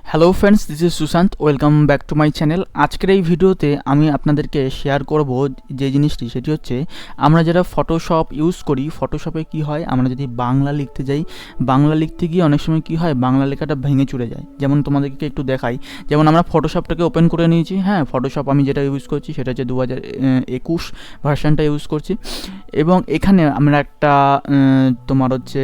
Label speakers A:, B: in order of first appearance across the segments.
A: Hello friends, this is Sushant. Welcome back to my channel. আজকের এই ভিডিওতে আমি আপনাদেরকে শেয়ার করব যে জিনিসটি, সেটি হচ্ছে আমরা যারা ফটোশপ ইউজ করি, ফটোশপে কি হয়, আমরা যদি বাংলা লিখতে যাই, বাংলা লিখতে গিয়ে অনেক সময় কি হয়, বাংলা লেখাটা ভেঙে চুরে যায়। যেমন তোমাদেরকে একটু দেখাই, যেমন আমরা ফটোশপটাকে ওপেন করে নিয়েছি। হ্যাঁ, ফটোশপ আমি যেটা ইউজ করছি সেটা হচ্ছে 2021 ভার্সানটা ইউজ করছি। এবং এখানে আমরা একটা তোমার হচ্ছে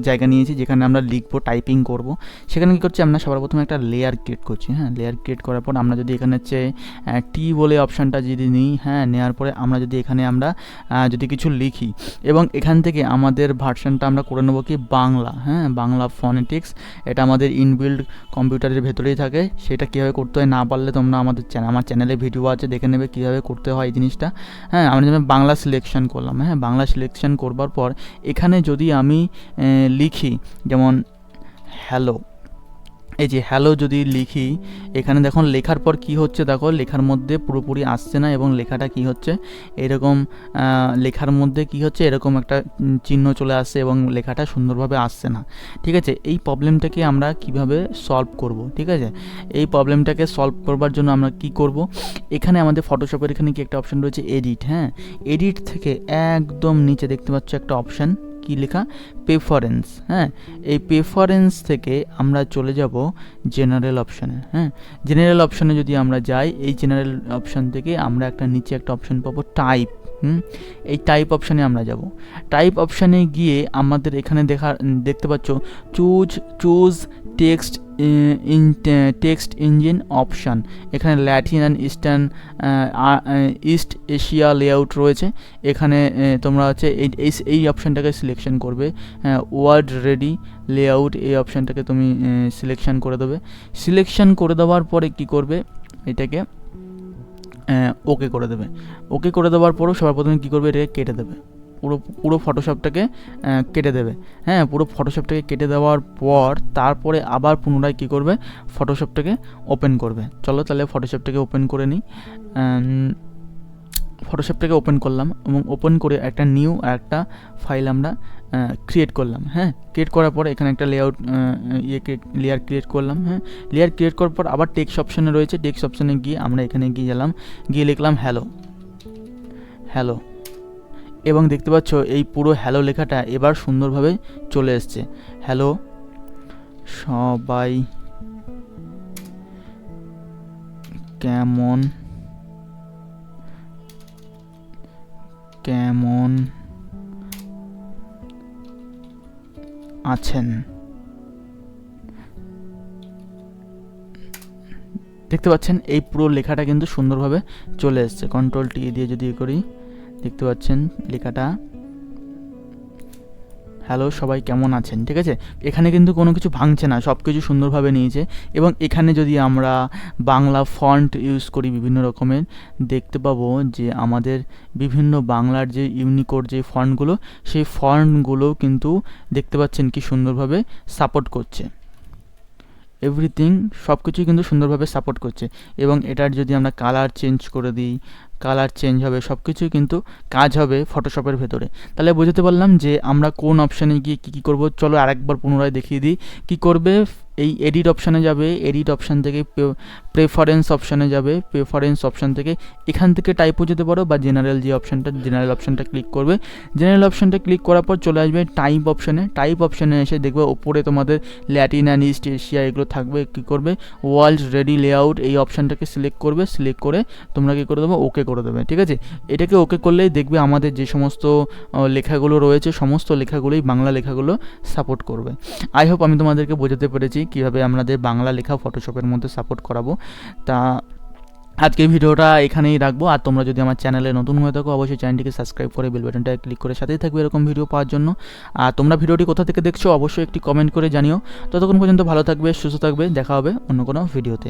A: জায়গা নিয়েছি যেখানে আমরা লিখবো, টাইপিং করব। সেখানে কী করছি, আমরা সবার প্রথমে একটা লেয়ার ক্রিয়েট করছি। হ্যাঁ, লেয়ার ক্রিয়েট করার পর আমরা যদি এখানে হচ্ছে টি বলে অপশানটা যদি নিই, হ্যাঁ, নেওয়ার পরে আমরা যদি এখানে আমরা যদি কিছু লিখি এবং এখান থেকে আমাদের ভার্সানটা আমরা করে নেবো কি বাংলা। হ্যাঁ, বাংলা ফনেটিক্স, এটা আমাদের ইনবিল্ড কম্পিউটারের ভেতরেই থাকে। সেটা কীভাবে করতে হয় না পারলে তোমরা আমার চ্যানেলে ভিডিও আছে, দেখে নেবে কীভাবে করতে হয় এই জিনিসটা। হ্যাঁ, আমরা যেমন বাংলা সিলেকশন করলাম। হ্যাঁ, বাংলা সিলেকশন করবার পর এখানে যদি আমি লিখি যেমন হ্যালো, এই যে হ্যালো যদি লিখি, এখানে দেখুন লেখার পর কি হচ্ছে, দেখো লেখার মধ্যে পুরোপুরি আসছে না এবং লেখাটা কি হচ্ছে এরকম, লেখার মধ্যে কি হচ্ছে এরকম একটা চিহ্ন চলে আসছে এবং লেখাটা সুন্দরভাবে আসছে না। ঠিক আছে, এই প্রবলেমটাকে আমরা কিভাবে সলভ করব? ঠিক আছে, এই প্রবলেমটাকে সলভ করবার জন্য আমরা কি করব, এখানে আমাদের ফটোশপের এখানে কি একটা অপশান রয়েছে এডিট। হ্যাঁ, এডিট থেকে একদম নিচে দেখতে পাচ্ছ একটা অপশান, কি লেখা, প্রেফারেন্স। হ্যাঁ, এই প্রেফারেন্স থেকে আমরা চলে যাব জেনারেল অপশানে। হ্যাঁ, জেনারেল অপশানে যদি আমরা যাই, এই জেনারেল অপশান থেকে আমরা একটা নিচে একটা অপশান পাবো টাইপ। এই টাইপ অপশানে আমরা যাব। টাইপ অপশানে গিয়ে আমাদের এখানে দেখতে পাচ্ছ চুজ টেক্সট ইঞ্জিন অপশান। এখানে Latin and east Asia layout রয়েছে। এখানে তোমরা হচ্ছে এই অপশানটাকে সিলেকশন করবে। ওয়ার্ড রেডি লেআউট, এই অপশানটাকে তুমি সিলেকশন করে দেবে। সিলেকশন করে দেওয়ার পরে কি করবে, এটাকে ওকে করে দেবে। ওকে করে দেওয়ার পরও সবার প্রথমে কী করবে, এটাকে কেটে দেবে, পুরো ফটোশপটাকে কেটে দেবে। হ্যাঁ, পুরো ফটোশপটাকে কেটে দেওয়ার পর তারপরে আবার পুনরায় কী করবে, ফটোশপটাকে ওপেন করবে। চলো তাহলে ফটোশপটাকে ওপেন করে নিই। ফটোশপটাকে ওপেন করলাম এবং ওপেন করে একটা নিউ একটা ফাইল আমরা ক্রিয়েট করলাম। হ্যাঁ, ক্রিয়েট করার পর এখানে একটা লেয়ার ক্রিয়েট করলাম। হ্যাঁ, লেয়ার ক্রিয়েট করার পর আবার টেক্সট অপশানে রয়েছে, টেক্সট অপশানে গিয়ে আমরা এখানে গিয়ে লিখলাম হ্যালো। এবং দেখতে পাচ্ছ এই পুরো হ্যালো লেখাটা এবার সুন্দরভাবে চলে এসছে। হ্যালো সবাই কেমন আছেন। দেখতে পাচ্ছেন এই পুরো লেখাটা কিন্তু সুন্দরভাবে চলে এসছে। কন্ট্রোল টি দিয়ে যদি করি, দেখতে পাচ্ছেন লেখাটা হ্যালো সবাই কেমন আছেন। ঠিক আছে, এখানে কিন্তু কোনো কিছু ভাঙছে না, সব কিছু সুন্দরভাবে নিয়েছে। এবং এখানে যদি আমরা বাংলা ফন্ট ইউজ করি বিভিন্ন রকমের, দেখতে পাবো যে আমাদের বিভিন্ন বাংলার যে ইউনিকোড যে ফন্টগুলো, সেই ফন্টগুলো কিন্তু দেখতে পাচ্ছেন কি সুন্দরভাবে সাপোর্ট করছে। এভরিথিং সব কিছুই কিন্তু সুন্দরভাবে সাপোর্ট করছে। এবং এটার যদি আমরা কালার চেঞ্জ করে দিই, কালার চেঞ্জ হবে, সব কিছুই কিন্তু কাজ হবে ফটোশপের ভেতরে। তাহলে বুঝতে পারলাম যে আমরা কোন অপশানে গিয়ে কী করব। চলো আরেকবার পুনরায় দেখিয়ে দিই কী করবে। এই এডিট অপশানে যাবে, এডিট অপশান থেকে প্রেফারেন্স অপশানে যাবে, প্রেফারেন্স অপশান থেকে এখান থেকে টাইপও যেতে পারো বা জেনারেল যে অপশানটা, জেনারেল অপশানটা ক্লিক করবে। জেনারেল অপশানটা ক্লিক করার পর চলে আসবে টাইপ অপশানে। টাইপ অপশানে এসে দেখবে ওপরে তোমাদের ল্যাটিন অ্যান্ড ইস্ট এশিয়া এগুলো থাকবে। কী করবে, ওয়ার্ল্ড রেডি লেআউট এই অপশানটাকে সিলেক্ট করবে। সিলেক্ট করে তোমরা কী করে দেবো, ওকে করে দেবে। ঠিক আছে, এটাকে ওকে করলেই দেখবে আমাদের যে সমস্ত লেখাগুলো রয়েছে, সমস্ত লেখাগুলোই বাংলা লেখাগুলো সাপোর্ট করবে। আই হোপ আমি তোমাদেরকে বোঝাতে পেরেছি কীভাবে আমাদের বাংলা লেখা ফটোশপের মধ্যে সাপোর্ট করাবো। তা আজকের ভিডিওটা এখানেই রাখবো। আর তোমরা যদি আমার চ্যানেলে নতুন হয়ে থাকো, অবশ্যই চ্যানেলটিকে সাবস্ক্রাইব করে বেল বাটনটা ক্লিক করে সাথেই থাকবে এরকম ভিডিও পাওয়ার জন্য। আর তোমরা ভিডিওটি কোথা থেকে দেখছো অবশ্যই একটি কমেন্ট করে জানিও। ততক্ষণ পর্যন্ত ভালো থাকবে, সুস্থ থাকবে, দেখা হবে অন্য কোনো ভিডিওতে।